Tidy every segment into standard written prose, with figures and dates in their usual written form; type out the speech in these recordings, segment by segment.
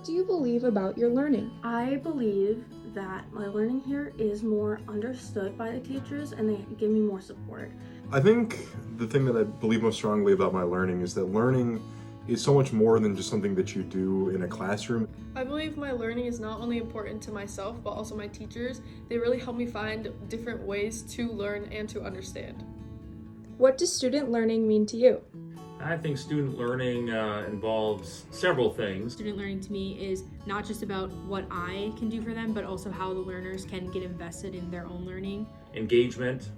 What do you believe about your learning? I believe that my learning here is more understood by the teachers and they give me more support. I think the thing that I believe most strongly about my learning is that learning is so much more than just something that you do in a classroom. I believe my learning is not only important to myself, but also my teachers. They really help me find different ways to learn and to understand. What does student learning mean to you? I think student learning involves several things. Student learning to me is not just about what I can do for them, but also how the learners can get invested in their own learning. Engagement.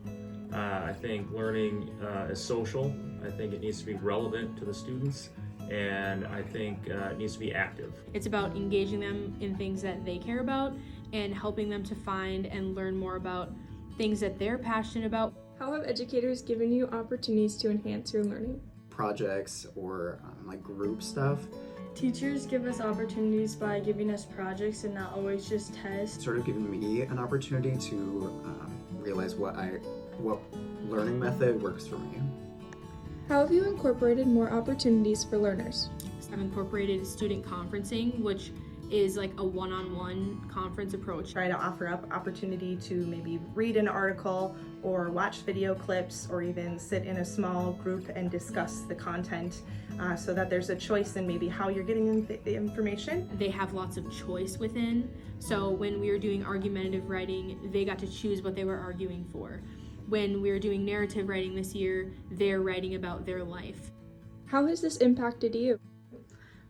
I think learning is social. I think it needs to be relevant to the students, and I think it needs to be active. It's about engaging them in things that they care about and helping them to find and learn more about things that they're passionate about. How have educators given you opportunities to enhance your learning? Projects or like group stuff. Teachers give us opportunities by giving us projects and not always just tests. Sort of giving me an opportunity to realize what learning method works for me. How have you incorporated more opportunities for learners? I've incorporated student conferencing, which is like a one-on-one conference approach. Try to offer up opportunity to maybe read an article or watch video clips or even sit in a small group and discuss the content so that there's a choice in maybe how you're getting the information. They have lots of choice within, so when we were doing argumentative writing, they got to choose what they were arguing for. When we were doing narrative writing this year, they're writing about their life. How has this impacted you?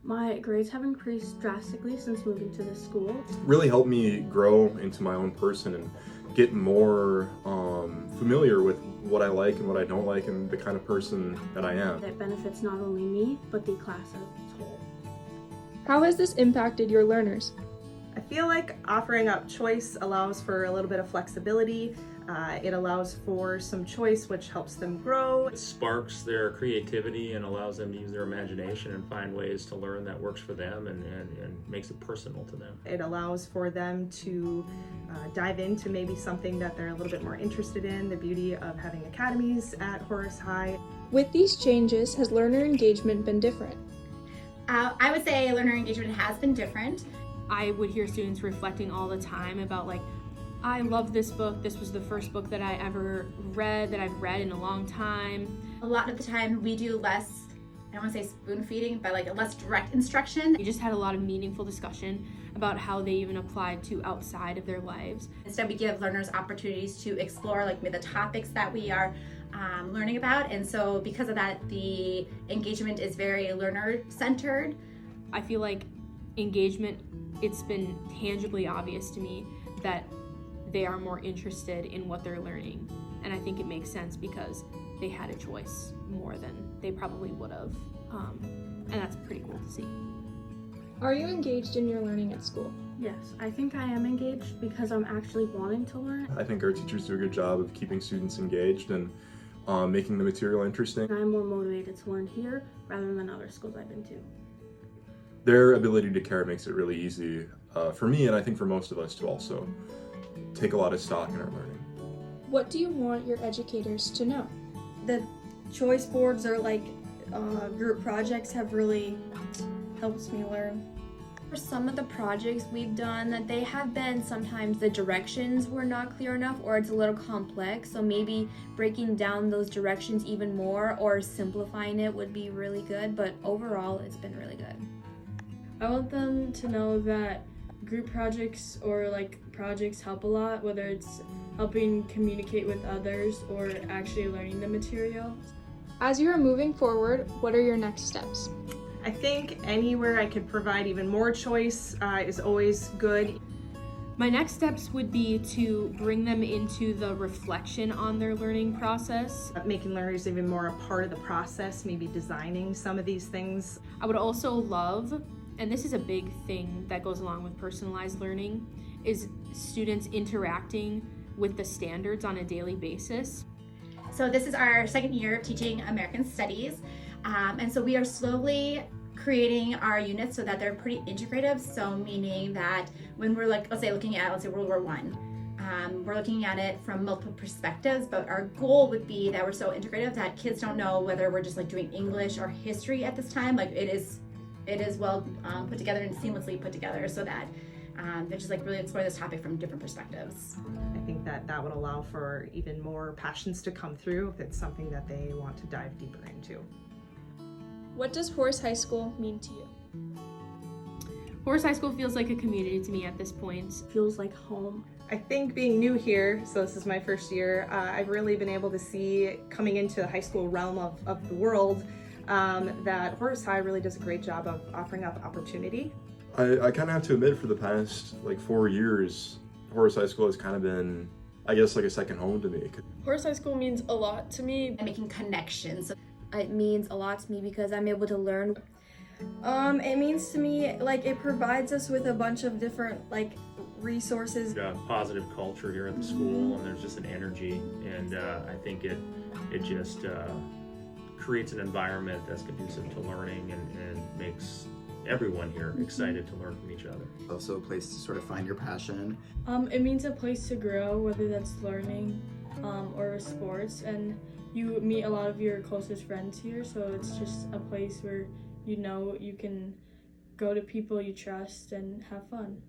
My grades have increased drastically since moving to this school. Really helped me grow into my own person and get more familiar with what I like and what I don't like and the kind of person that I am. It benefits not only me, but the class as a whole. How has this impacted your learners? I feel like offering up choice allows for a little bit of flexibility. It allows for some choice, which helps them grow. It sparks their creativity and allows them to use their imagination and find ways to learn that works for them and makes it personal to them. It allows for them to dive into maybe something that they're a little bit more interested in, the beauty of having academies at Horace High. With these changes, has learner engagement been different? I would say learner engagement has been different. I would hear students reflecting all the time about like, I love this book. This was the first book that I ever read, that I've read in a long time. A lot of the time we do less, I don't want to say spoon feeding, but like less direct instruction. We just had a lot of meaningful discussion about how they even applied to outside of their lives. Instead, we give learners opportunities to explore like the topics that we are learning about. And so because of that, the engagement is very learner-centered. I feel like engagement, it's been tangibly obvious to me that they are more interested in what they're learning. And I think it makes sense because they had a choice more than they probably would have. And that's pretty cool to see. Are you engaged in your learning at school? Yes, I think I am engaged because I'm actually wanting to learn. I think our teachers do a good job of keeping students engaged and making the material interesting. I'm more motivated to learn here rather than other schools I've been to. Their ability to care makes it really easy for me, and I think for most of us to also take a lot of stock in our learning. What do you want your educators to know? The choice boards or like group projects have really helped me learn. For some of the projects we've done, that they have been sometimes the directions were not clear enough or it's a little complex, so maybe breaking down those directions even more or simplifying it would be really good, but overall it's been really good. I want them to know that group projects or like projects help a lot, whether it's helping communicate with others or actually learning the material. As you are moving forward, what are your next steps? I think anywhere I could provide even more choice is always good. My next steps would be to bring them into the reflection on their learning process. Making learners even more a part of the process, maybe designing some of these things. I would also love, and this is a big thing that goes along with personalized learning, is students interacting with the standards on a daily basis. So this is our second year of teaching American Studies. And so we are slowly creating our units so that they're pretty integrative. So meaning that when we're like, let's say World War I, we're looking at it from multiple perspectives, but our goal would be that we're so integrative that kids don't know whether we're just like doing English or history at this time. Like it is it is well put together and seamlessly put together so that they're just like really explore this topic from different perspectives. I think that that would allow for even more passions to come through if it's something that they want to dive deeper into. What does Horace High School mean to you? Horace High School feels like a community to me at this point. Feels like home. I think being new here, so this is my first year, I've really been able to see coming into the high school realm of the world that Horace High really does a great job of offering up opportunity. I kind of have to admit, for the past like 4 years, Horace High School has kind of been, I guess, like a second home to me. Horace High School means a lot to me. And making connections. It means a lot to me because I'm able to learn. It means to me, like, it provides us with a bunch of different, like, resources. A positive culture here at the school, and there's just an energy, and I think it just creates an environment that's conducive to learning and makes everyone here excited to learn from each other. Also a place to sort of find your passion. It means a place to grow, whether that's learning or sports, and you meet a lot of your closest friends here, so it's just a place where you know you can go to people you trust and have fun.